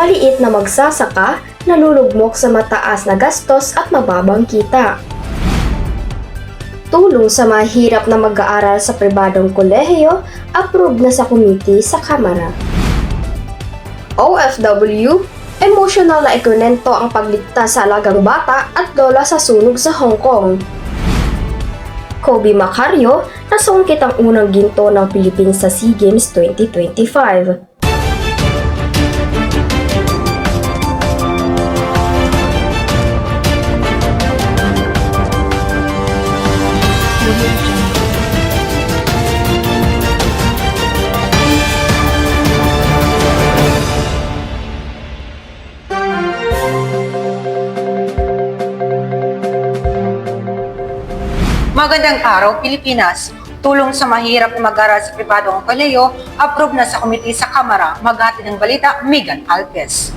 maliit na magsasaka, nalulugmok sa mataas na gastos at mababang kita. Tulong sa mahirap na mag-aaral sa pribadong kolehiyo, approve na sa komite sa Kamara. OFW, emosyonal na ikonento ang pagligtas sa alagang bata at lola sa sunog sa Hong Kong. Kobe Macario, nasungkit ang unang ginto ng Philippines sa SEA Games 2025. Magandang araw, Pilipinas! Tulong sa mahirap na mag-aral sa pribadong kolehiyo, approve na sa komite sa Kamara. Maghatid ng balita, Megan Alpes.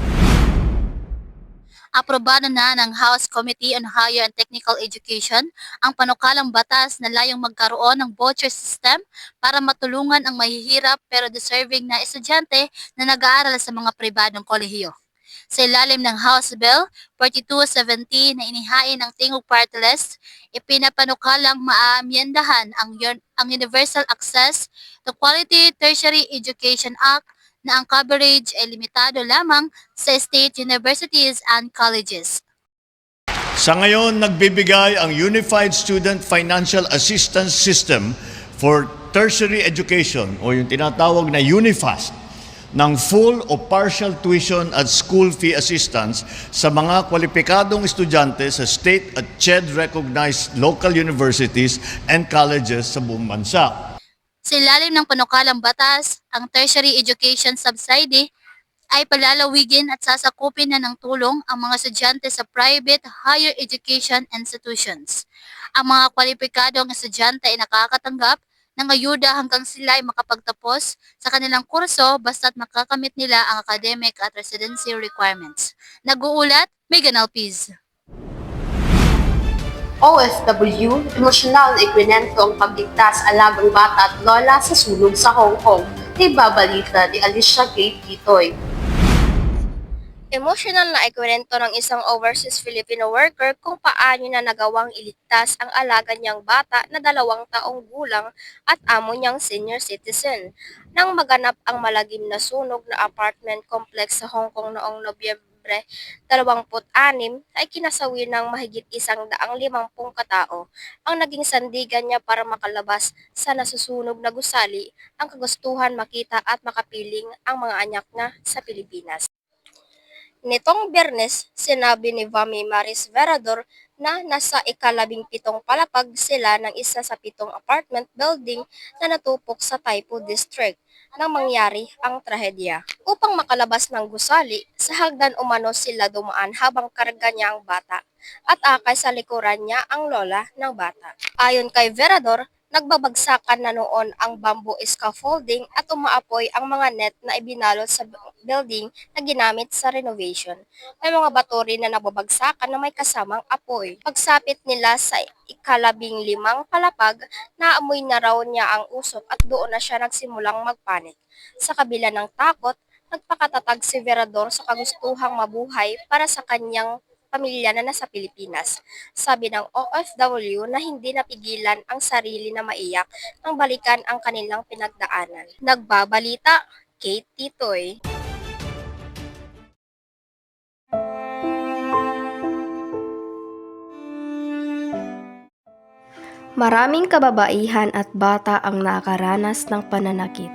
Aprobado na ng House Committee on Higher and Technical Education ang panukalang batas na layong magkaroon ng voucher system para matulungan ang mahihirap pero deserving na estudyante na nag-aaral sa mga pribadong kolehiyo. Sa ilalim ng House Bill 4270 na inihain ng Tingog Party List, ipinapanukalang maamyendahan ang Universal Access to Quality Tertiary Education Act na ang coverage ay limitado lamang sa state universities and colleges. Sa ngayon, nagbibigay ang Unified Student Financial Assistance System for Tertiary Education o yung tinatawag na UNIFAST ng full o partial tuition at school fee assistance sa mga kwalipikadong estudyante sa state at CHED-recognized local universities and colleges sa buong bansa. Sa ilalim ng panukalang batas, ang tertiary education subsidy ay palalawigin at sasakupin na ng tulong ang mga estudyante sa private higher education institutions. Ang mga kwalipikadong estudyante ay nakakatanggap ng ayuda hanggang sila ay makapagtapos sa kanilang kurso basta't makakamit nila ang academic at residency requirements. Nag-uulat, Megan Alpes. OFW, emosyonal na ikwinento ang pagligtas alagang bata at lola sa sunog sa Hong Kong. Ibabalita ni Alicia K. Titoy. Emosyonal na ikwento ng isang overseas Filipino worker kung paano na nagawang iligtas ang alaga niyang bata na 2 taong gulang at amo niyang senior citizen nang maganap ang malagim na sunog na apartment complex sa Hong Kong noong Nobyembre 26 ay kinasawi ng mahigit 150 katao ang naging sandigan niya para makalabas sa nasusunog na gusali ang kagustuhan makita at makapiling ang mga anak na sa Pilipinas. Nitong Biyernes, sinabi ni Vami Maris Verador na nasa ika-17 palapag sila ng isa sa 7 apartment building na natupok sa Taipo District nang mangyari ang trahedya. Upang makalabas ng gusali, sa hagdan umano sila dumaan habang karga niya ang bata at akay sa likuran niya ang lola ng bata. Ayon kay Verador, nagbabagsakan na noon ang bamboo scaffolding at umaapoy ang mga net na ibinalot sa building na ginamit sa renovation. May mga bato rin na nagbabagsakan na may kasamang apoy. Pagsapit nila sa ika-15 palapag, naamoy na raw niya ang usok at doon na siya nagsimulang magpanik. Sa kabila ng takot, nagpakatatag si Verador sa kagustuhang mabuhay para sa kanyang pamilya na nasa Pilipinas. Sabi ng OFW na hindi napigilan ang sarili na maiyak nang balikan ang kanilang pinagdaanan. Nagbabalita, Kate Titoy. Maraming kababaihan at bata ang nakaranas ng pananakit.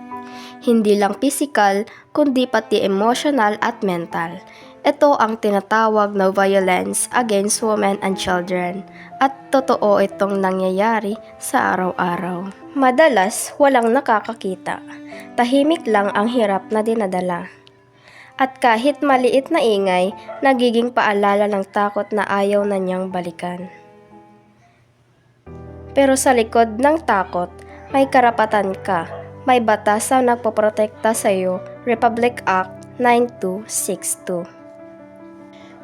Hindi lang pisikal, kundi pati emotional at mental. Ito ang tinatawag na violence against women and children at totoo itong nangyayari sa araw-araw. Madalas walang nakakakita, tahimik lang ang hirap na dinadala. At kahit maliit na ingay, nagiging paalala ng takot na ayaw na niyang balikan. Pero sa likod ng takot, may karapatan ka. May batas na nagpoprotekta sa iyo, Republic Act 9262.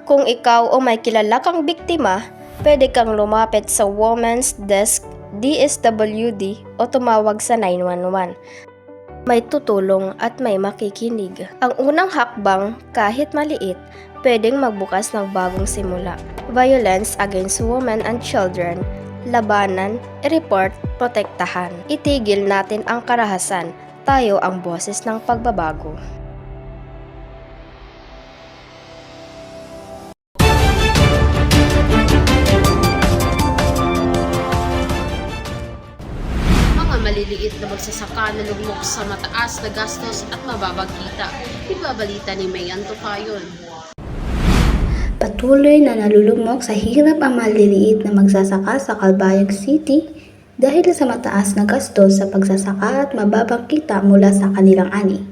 Kung ikaw o may kilala kang biktima, pwede kang lumapit sa Women's Desk DSWD o tumawag sa 911. may tutulong at may makikinig. Ang unang hakbang, kahit maliit, pwedeng magbukas ng bagong simula. Violence against women and children, labanan, i-report, protektahan. Itigil natin ang karahasan, tayo ang boses ng pagbabago. Mga maliliit na magsasaka na lugmok sa mataas na gastos at mababang kita. Ibabalita ni Mayan Topayon. Patuloy na nalulugmok sa hirap ang maliliit na magsasaka sa Calbayog City dahil sa mataas na gastos sa pagsasaka at mababang kita mula sa kanilang ani.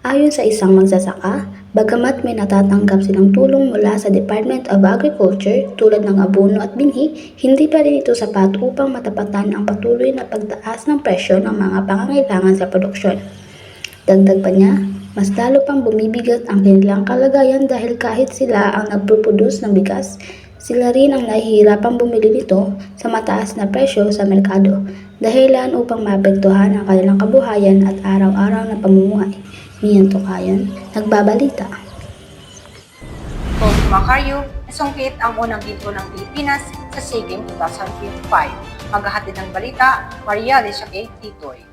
Ayon sa isang magsasaka, bagamat may natatanggap silang tulong mula sa Department of Agriculture tulad ng abono at binhi, hindi pa rin ito sapat upang matapatan ang patuloy na pagtaas ng presyo ng mga pangangailangan sa produksyon. Dagdag pa niya, mas lalo pang bumibigat ang kanilang kalagayan dahil kahit sila ang nagproproduce ng bigas, sila rin ang nahihirapang bumili nito sa mataas na presyo sa merkado, dahilan upang maapektuhan ang kanilang kabuhayan at araw-araw na pamumuhay. Miyan Tokayon, nagbabalita. Kung Macario, nasungkit ang unang ginto ng Pilipinas sa SEA Games 2025. Maghahatid ng balita, Maria Alicia K. Titoy.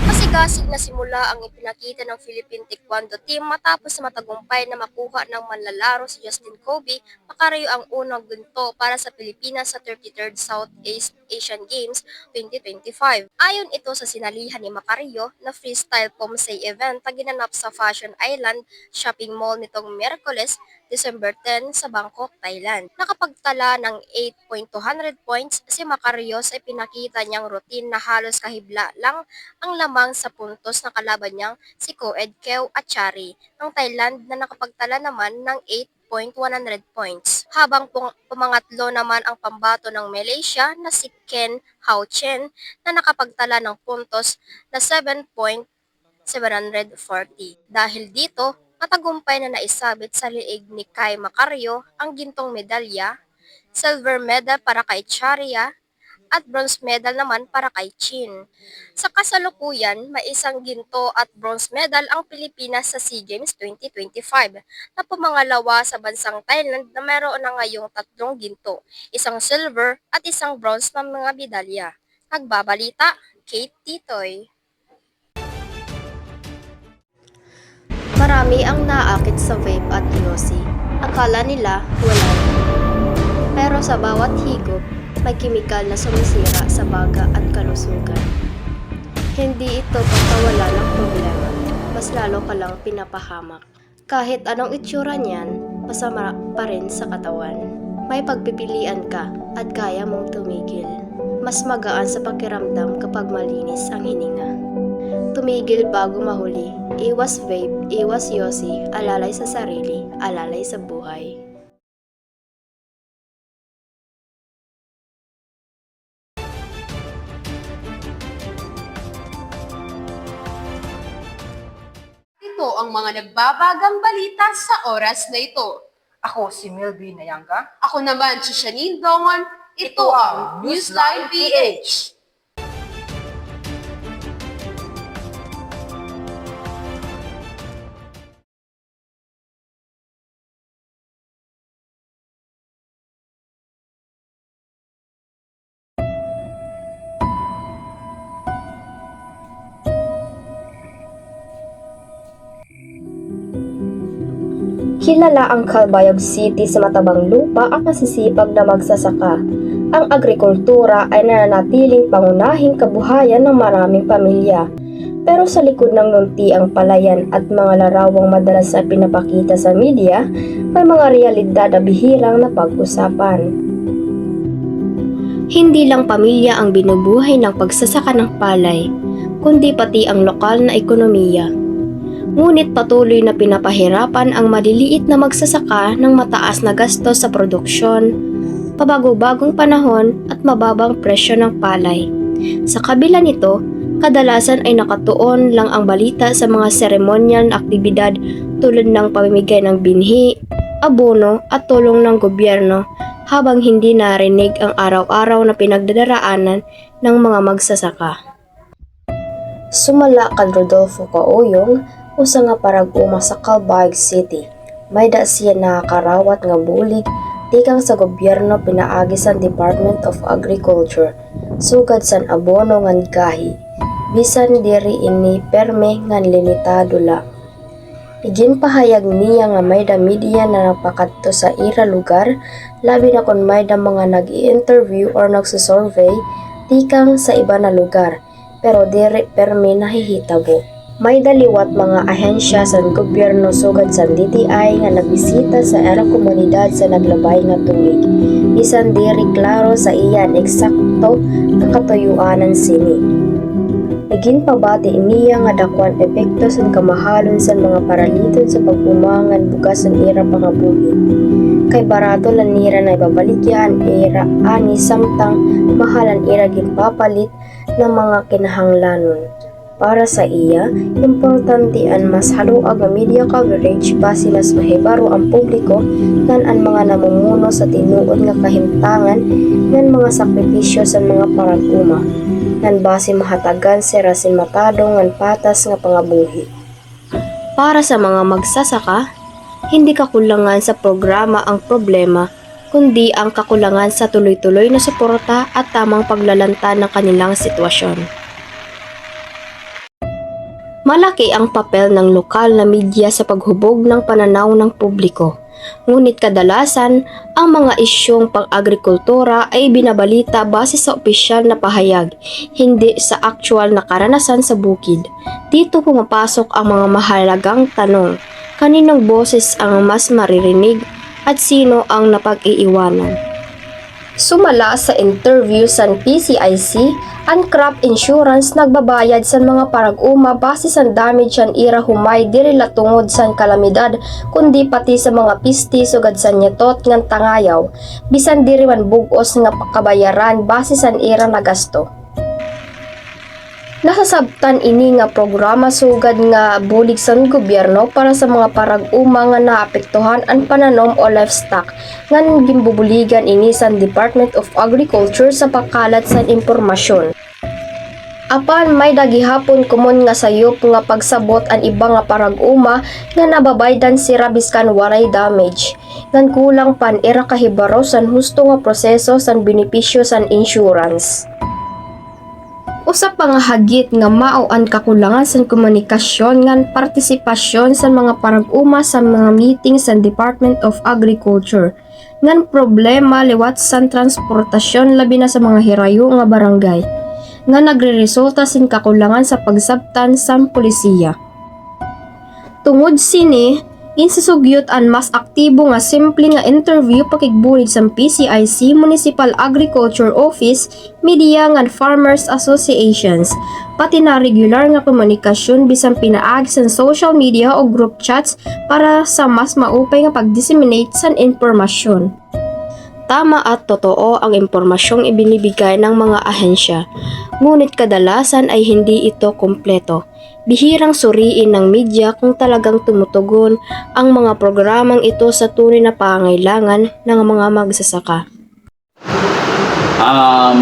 Masigasig na simula ang ipinakita ng Philippine Taekwondo team matapos na matagumpay na makuha ng manlalaro si Justin Kobe, makarayo ang unang ginto para sa Pilipinas sa 33rd Southeast Asian Games 2025. Ayon ito sa sinalihan ni Macario na freestyle Pomsei event na ginanap sa Fashion Island Shopping Mall nitong Miyerkules, December 10 sa Bangkok, Thailand. Nakapagtala ng 8.200 points si Macario sa ipinakita niyang routine na halos kahibla lang ang lamang sa puntos ng kalaban niyang si Koed Keo Achari ng Thailand na nakapagtala naman ng 8.100 points. Habang pumangatlo naman ang pambato ng Malaysia na si Ken Hao Chen na nakapagtala ng puntos na 7.740. Dahil dito, matagumpay na naisabit sa liig ni Kai Macario ang gintong medalya, silver medal para kay Charia, at bronze medal naman para kay Chin. Sa kasalukuyan, may isang ginto at bronze medal ang Pilipinas sa SEA Games 2025 na pumangalawa sa bansang Thailand na mayroon na ngayong 3 ginto, isang silver at isang bronze na mga medalya. Nagbabalita, Kate Titoy. Marami ang naakit sa vape at yosi. Akala nila wala. Pero sa bawat higop, may kimikal na sumisira sa baga at kalusugan. Hindi ito pagkawala ng problema, mas lalo ka lang pinapahamak. Kahit anong itsura niyan, masama pa rin sa katawan. May pagpipilian ka at kaya mong tumigil. Mas magaan sa pakiramdam kapag malinis ang hininga. Tumigil bago mahuli. Iwas vape, iwas yosi, alalay sa sarili, alalay sa buhay. Ito ang mga nagbabagang balita sa oras na ito. Ako si Milby Nayanga. Ako naman si Shanine Dongon. Ito ang Newsline PH. Kilala ang Calbayog City sa matabang lupa at masisipag na magsasaka. Ang agrikultura ay nananatiling pangunahing kabuhayan ng maraming pamilya. Pero sa likod ng luntiang palayan at mga larawang madalas na pinapakita sa media, may mga realidad na bihirang napag-usapan. Hindi lang pamilya ang binubuhay ng pagsasaka ng palay, kundi pati ang lokal na ekonomiya. Ngunit patuloy na pinapahirapan ang maliliit na magsasaka ng mataas na gastos sa produksyon, pabago-bagong panahon at mababang presyo ng palay. Sa kabila nito, kadalasan ay nakatuon lang ang balita sa mga seremonyal na aktibidad tulad ng pamimigay ng binhi, abono at tulong ng gobyerno habang hindi narinig ang araw-araw na pinagdadaraanan ng mga magsasaka. Sumala kan Rodolfo Kauyong, usa nga parag-uma sa Calbayog City. May da siya nakakarawat nga bulig, tikang sa gobyerno pinaagi sa Department of Agriculture, sugad san abono ngan gahi. Bisan diri ini perme ngan limitado la. Iginpahayag niya nga may da media na napakadto sa ira lugar, labi na kon may da mga nag-i-interview or nagsusurvey, tikang sa iba na lugar, pero diri perme nahihitabo. May daliwat mga ahensya sa gobyerno sugad sa DTI nga nagbisita sa era komunidad sa naglabay nga tuig. Bisan diri klaro sa iyan eksakto ang katuyuanan sini. Iginpabati niya nga dakwan epekto sa kamahalon sa mga paraliton sa pag-umangan bugas ng ira pangabuhi. Kay barato lan nira na ibabaligyan ira ani samtang mahalan ira ginpapalit ng mga kinahanglanon. Para sa iya, importante ang mas haluag nga media coverage base mas mahibaro ang publiko ngan ang mga namumuno sa tinuod nga kahimtangan ngan mga sakripisyo sa mga parag-uma ngan base mahatagan si rasin matado ngan patas nga pangabuhi. Para sa mga magsasaka, hindi kakulangan sa programa ang problema, kundi ang kakulangan sa tuloy-tuloy na suporta at tamang paglalanta ng kanilang sitwasyon. Malaki ang papel ng lokal na media sa paghubog ng pananaw ng publiko. Ngunit kadalasan, ang mga isyong pang-agrikultura ay binabalita base sa opisyal na pahayag, hindi sa actual na karanasan sa bukid. Dito pumapasok ang mga mahalagang tanong, kaninong boses ang mas maririnig at sino ang napag-iiwanan. Sumala sa interview sa PCIC, ang crop insurance nagbabayad sa mga parag-uma base sa damage ang ira humay diri latungod sa kalamidad kundi pati sa mga pisti sugad sa nyetot ngan tangayaw bisan diri man bugos nga pakabayaran base sa ira na gasto. Nasasabtan ini nga programa sugad nga bulig sa gobyerno para sa mga parag-uma nga naapektuhan ang pananom o livestock ngan gimbubuligan ini sa Department of Agriculture sa pagkalat sa impormasyon. Apan may dagihapon kumon nga sayop nga pagsabot ang iba nga parag-uma nga nababaydan sira biskan waray damage ngan kulang pan era kahibaro san husto nga proseso san benepisyo san insurance. Usa pa nga hagit nga mao ang kakulangan sa komunikasyon ngan partisipasyon sa mga parag-uma sa mga meeting sa Department of Agriculture. Ngan problema liwat sa transportasyon labi na sa mga hirayo nga barangay nga nagreresulta sin kakulangan sa pagsabtan sa pulisiya. Tungod sini, insasugyot ang mas aktibo nga simple nga interview pakigbulig sa PCIC Municipal Agriculture Office, media nga farmers associations, pati na regular nga komunikasyon bisan pinaagi sa social media o group chats para sa mas maupay nga pag-disseminate sa impormasyon. Tama at totoo ang impormasyong ibinibigay ng mga ahensya, ngunit kadalasan ay hindi ito kumpleto. Bihirang suriin ng media kung talagang tumutugon ang mga programang ito sa tunay na pangailangan ng mga magsasaka.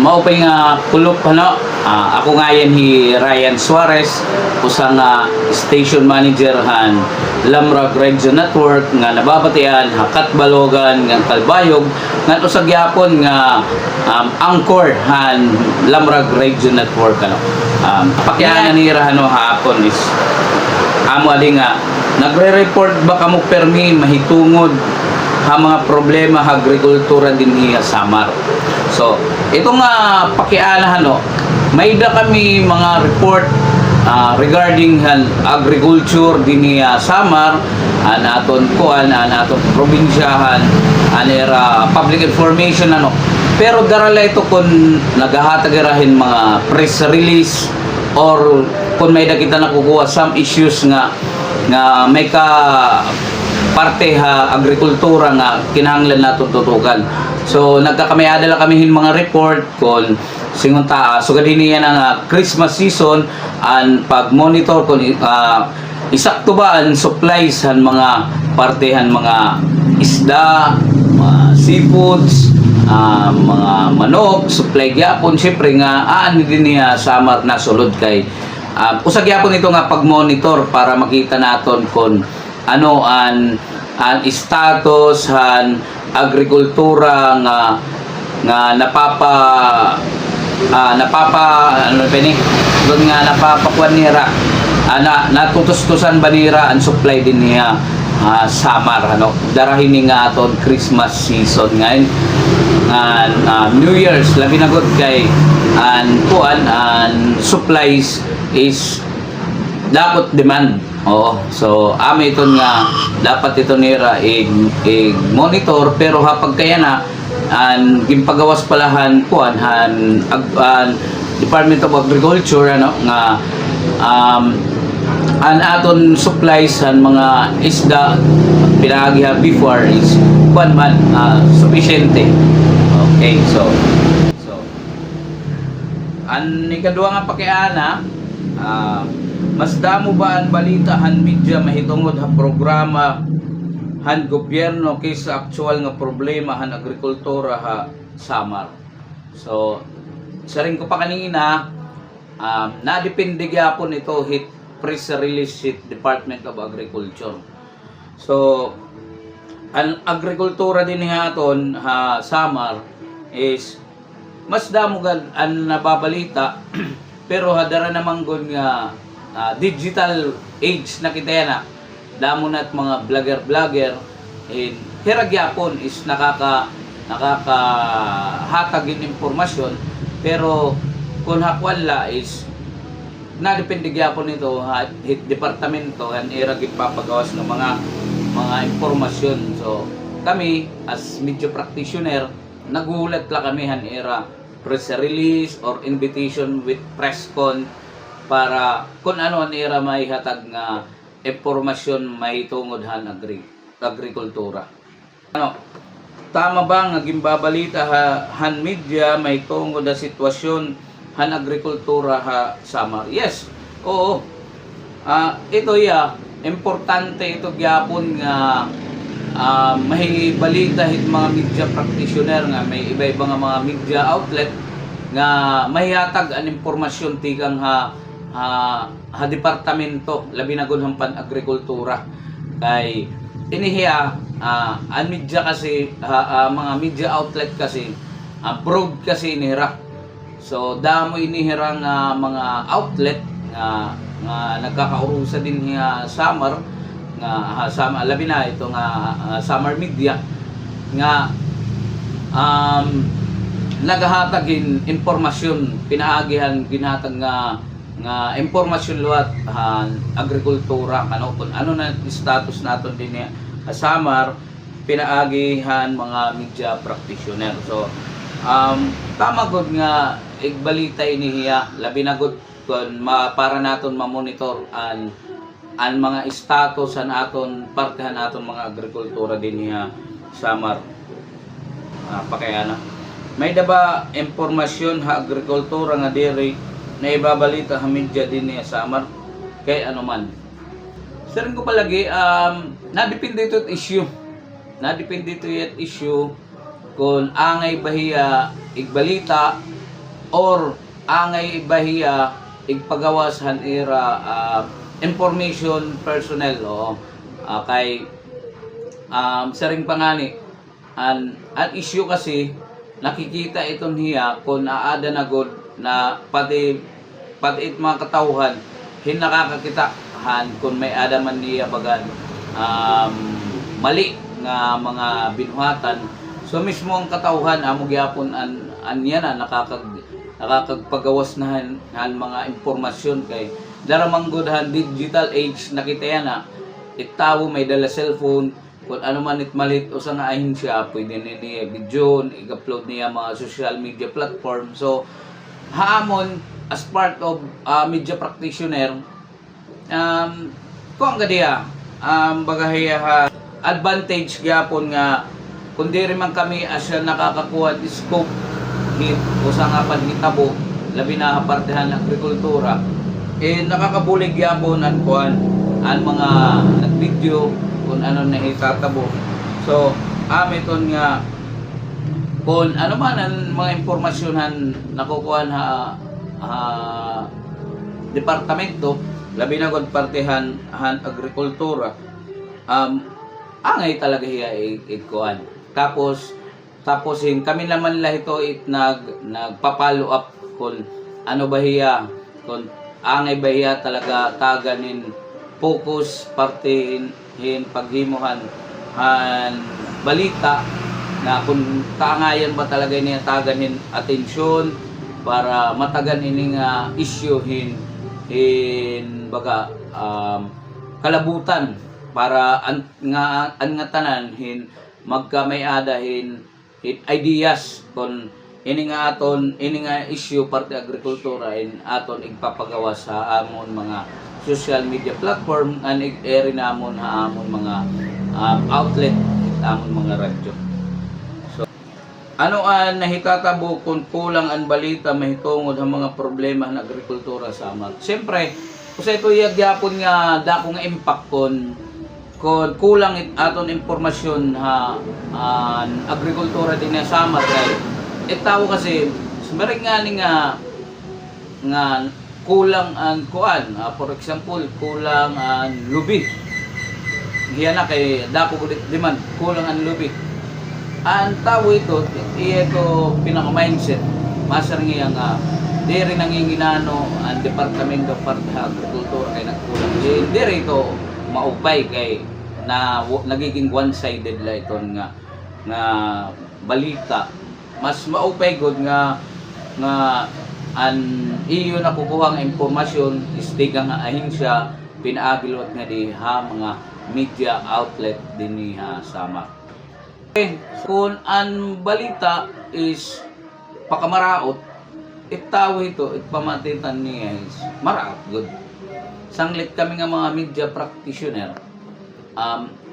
Maupay nga kulop ako nga yan si Ryan Suarez, usang station manager han Lamrag Radio Network nga nababatian Hakat Balogan nga Calbayog nga usag yapon nga anchor han Lamrag Radio Network pakianan ni Rahano hapon is amo ali nga nagre-report ba kamo permi mahitungod ha mga problema ha agrikultura din niya Samar. So, itong pakialahan may da kami mga report regarding agriculture din niya Samar, naton kuan, naton probinsyahan, anera public information Pero darala ito kung naghahatagirahin mga press release or kung may nakita nakukuha some issues nga may ka parte ha agrikultura nga kinahanglan nato tutukan. So nagkakamayada lang kami mga report kon singon sugad niya ng Christmas season and pag-monitor kon isakto ba ang supplies han mga partehan mga isda, seafoods, mga manok, supply gyapon syempre nga din niya Samar na sulod kay usag yapon ito nga pag-monitor para makita naton kung ano ang status han agrikultura nga ano pa ni doon nga napapakuan nira natutustusan ba nira ang supply din niya summer darahin ni nga aton Christmas season ngayon New Year's labi na good kay supplies is dapat demand. So ami ito nga dapat ito nira i-monitor pero hapag kaya na gimpagawas palahan Department of Agriculture nga aton supplies mga isda pinaagi before is sufficiente. Okay, so ikadua nga pakiana mas damo ba ang balita han media mahitungod ha programa han gobyerno kaysa actual nga problema han agrikultura ha Samar. So sa rin ko pa kanina nadepende gyapon ito hit press release hit Department of Agriculture. So ang agrikultura din haton ha Samar is mas damo ang nababalita pero hadara namang gon nga digital age na kita yan damo na at mga vlogger hiragyapon is nakakahatag in impormasyon pero kung hakwala is nadepende gyapon nito hit departamento ang iragip papagawas ng mga impormasyon. So kami as media practitioner nagulat la kami han era press release or invitation with press con para kung ano ang era may hatag nga impormasyon may tungod han agrikultura. Tama ba nga gimbabalita han media may tungod na sitwasyon han agrikultura ha Samar? Yes, oo. Ito importante ito gyapon nga may balita hit mga media practitioner nga may iba-iba nga mga media outlet nga mahihatag ang impormasyon tikang ha departamento labi na gunhang pan-agrikultura kay inihiya ang media kasi mga media outlet kasi broad kasi inihira. So damo inihira nga mga outlet nga nagkakaurusa din nga Samar nga labi na ito nga Samar Media nga nagahatag impormasyon pinaagihan ginhatag nga impormasyon luwat agrikultura kung ano na status naton din Samar pinaagihan mga media practitioner. So tama gud nga igbalita inihiya labi na gud kun para naton ma-monitor ang mga status an aton partehan aton mga agrikultura din niya Samar. Pakayana may daba impormasyon ha agrikultura nga diri na ibabalita ha media din niya Samar kay ano man. Saring ko palagi nadepende ito issue. Nadepende ito issue kung angay bahiya igbalita or angay bahiya igpagawas han era information personnel kay saring pangani an issue kasi nakikita iton hiya kung aada na god na pati mga katawhan nakakakita kung may ada man niya bagan mali nga mga binuhatan. So mismo ang katawhan amo gyapon anya na nakakagpagawas na han mga impormasyon kay daramang godhan digital age nakita yan itawo may dala cellphone kung ano man malit o sa nga ahensya pwede niya video i-upload niya mga social media platform. So haamon as part of media practitioner kung gadiya bagahiya advantage gyapon nga kundi rin man kami asya nakakakuha scope hit o sa nga panhitabo labi na partehan ng agrikultura nakakabulig yapon ang mga nag-video kung ano na itatabo. So amiton nga kung ano man ang mga impormasyon nakukuha departamento, labi na kung partihan agrikultura, angay talaga hiya ikuan. Tapos kami naman lah ito nagpa-follow up kung ano ba hiya, kung angay ba hiya talaga taganin focus partihin paghimuhan balita na kung kaangayan ba talaga niya taganin atensyon para matagan ining issue hin baga kalabutan para an nga tanan hin magkamay-ada hin ideas kon ini nga issue parte agrikultura in aton igpapagawa sa amon mga social media platform and eri namon amon mga outlet amon mga radyo. So ano ang nahitatabo kung kulang ang balita mahitungod ang mga problema ng agrikultura sa amat. Siyempre, kasi ito yagyapon nga dako nga impact kung kulang aton impormasyon agrikultura din sa amat kay itaw kasi sumering nga kulang ang kuan, for example kulang ang lubi. Hiya na kay dako gud demand kulang ang lubi. Ang tao ito pinaka-mindset. Masar nga nga, di rin nanginginano ang Departamento parte Agrikultura kay nagkulang. Di rin ito maupay kay nagiging one-sided la ito nga balita. Mas maupay good nga an iyo na kukuha ng impormasyon istigang nga ahinsya pinaagilot nga diha mga media outlet din sama. Kung ang balita is pakamaraot, itaw ito, ipamatitan niya is maraot good. Sanglit kami nga mga media practitioner,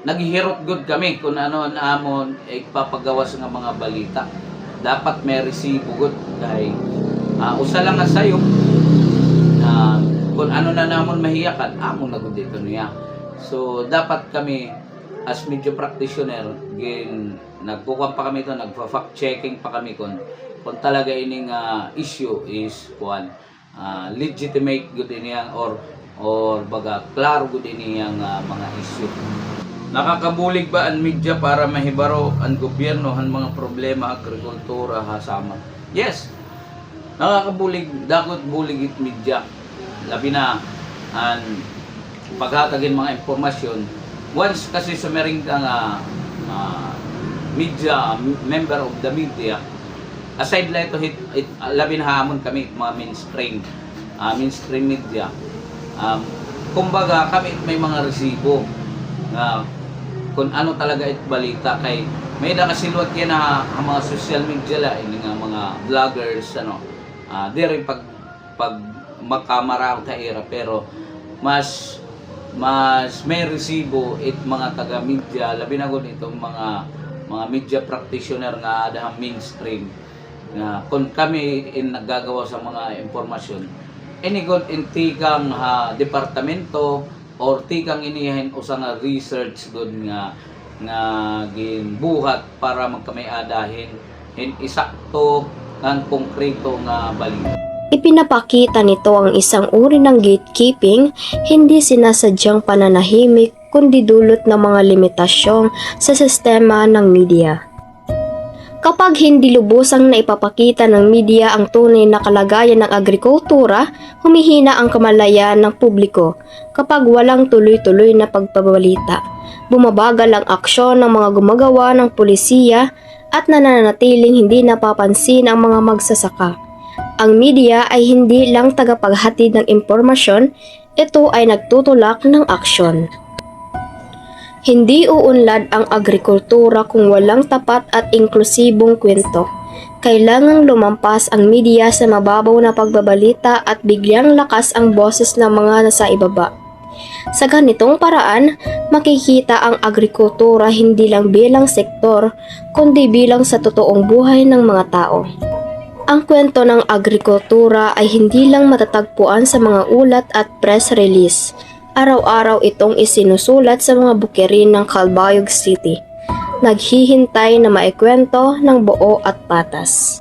naghihirot good kami kung ano ang amon ipapagawas nga mga balita. Dapat may resibo good dahil usa lang nga sayo kung ano na namon mahiyakan, amon na good dito niya. So dapat kami as media practitioner, nagkukuha pa kami ito, nagfa-fact checking pa kami kung talaga ining issue is legitimate good iniyang or baga klaro good iniyang mga issue. Nakakabulig ba ang media para mahibaro ang gobyerno ang mga problema agrikultura hasama? Yes. Nakakabulig, dakot bulig it media. Labi na ang paghatagin mga impormasyon. Once kasi sumering ka nga media, member of the media, aside lang ito, labin hamon kami mga mainstream media. Kumbaga kami may mga resibo na kung ano talaga balita kay may nakasilwat yan na ang mga social media la, nga mga vloggers, di rin pag magkamara ta era pero mas may resibo mga taga-media, labi na gud itong mga media practitioner nga adahang mainstream nga kung kami naggagawa sa mga impormasyon inigon intikang departamento or tikang inihin usa nga research gud nga ginbuhat para magkamay-adahin isakto ang konkreto nga balita. Ipinapakita nito ang isang uri ng gatekeeping, hindi sinasadyang pananahimik kundi dulot ng mga limitasyon sa sistema ng media. Kapag hindi lubusang naipapakita ng media ang tunay na kalagayan ng agrikultura, humihina ang kamalayan ng publiko. Kapag walang tuloy-tuloy na pagpabalita, bumabagal ang aksyon ng mga gumagawa ng pulisiya at nananatiling hindi napapansin ang mga magsasaka. Ang media ay hindi lang tagapaghatid ng impormasyon, ito ay nagtutulak ng aksyon. Hindi uunlad ang agrikultura kung walang tapat at inklusibong kwento. Kailangang lumampas ang media sa mababaw na pagbabalita at bigyang lakas ang boses ng mga nasa ibaba. Sa ganitong paraan, makikita ang agrikultura hindi lang bilang sektor, kundi bilang sa totoong buhay ng mga tao. Ang kwento ng agrikultura ay hindi lang matatagpuan sa mga ulat at press release. Araw-araw itong isinusulat sa mga bukirin ng Calbayog City. Naghihintay na maikwento ng buo at patas.